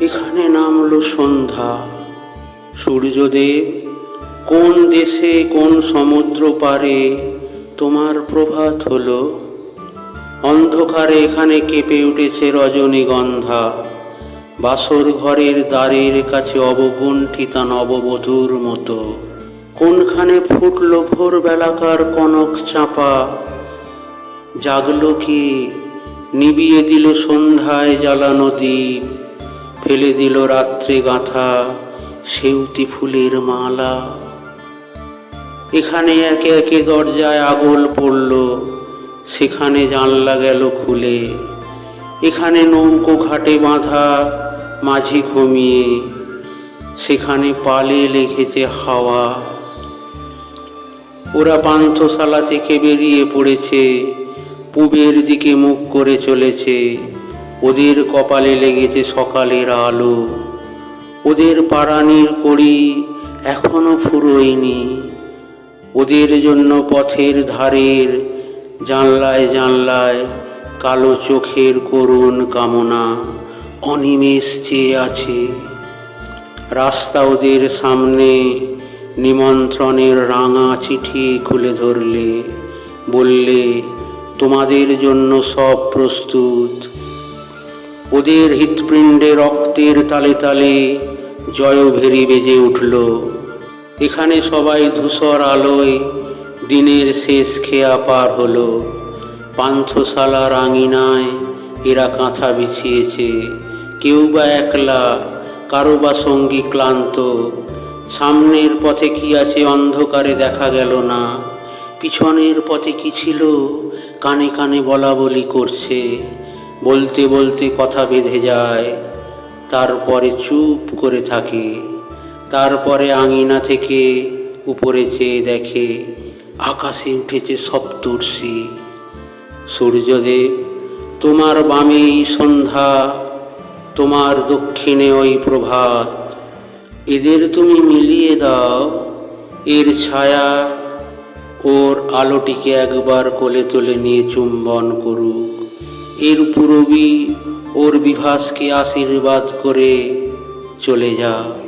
এখানে নামলো সন্ধ্যা। সূর্যদেব, কোন দেশে কোন সমুদ্র পারে তোমার প্রভাত হলো? অন্ধকারে এখানে কেঁপে উঠেছে রজনীগন্ধা। বাসর ঘরের দ্বারের কাছে অবগুণ্ঠিতা নববধূর মতো। কোনখানে ফুটল ভোরবেলাকার কনক চাঁপা। জাগলো কি, নিবিয়ে দিল সন্ধ্যায় জ্বালানো দ্বীপ, ফেলে দিল রাত্রে গাঁথা সেউতি ফুলের মালা। এখানে একে একে দরজায় আগল পড়ল, সেখানে জানলা গেল খুলে। এখানে নৌকো ঘাটে বাঁধা মাঝি ঘুমিয়ে, সেখানে পালে লেগেছে হাওয়া। ওরা পান্থশালা থেকে বেরিয়ে পড়েছে, পূবের দিকে মুখ করে চলেছে। ওদের কপালে লেগেছে সকালের আলো। ওদের পারানির কড়ি এখনো ফুরোয়নি। ওদের জন্য পথের ধারের জানলায় জানলায় কালো চোখের করুণ কামনা অনিমেষ চেয়ে আছে। রাস্তা ওদের সামনে নিমন্ত্রণের রাঙা চিঠি খুলে ধরলে, বললে তোমাদের জন্য সব প্রস্তুত। ওদের হৃৎপিণ্ডে রক্তের তালে তালে জয়ভেরি বেজে উঠল। এখানে সবাই ধূসর আলোয় দিনের শেষ খেয়া পার হলো। পান্থশালার আঙিনায় এরা কাঁথা বিছিয়েছে, কেউ বা একলা, কারো বা সঙ্গী ক্লান্ত। সামনের পথে কি আছে অন্ধকারে দেখা গেল না। পিছনের পথে কি ছিল কানে কানে বলা বলি করছে। বলতে বলতে কথা বেঁধে যায়, তারপরে চুপ করে থাকে। তারপরে আঙিনা থেকে উপরে চেয়ে দেখে আকাশে উঠেছে সপ্তর্ষি। সূর্যদেব, তোমার বামে এই সন্ধ্যা, তোমার দক্ষিণে ওই প্রভাত। এদের তুমি মিলিয়ে দাও, এর ছায়া ওর আলোটিকে একবার কোলে তুলে নিয়ে চুম্বন করুক। এর পূরবী ওর বিভাসকে আশীর্বাদ করে চলে যাও।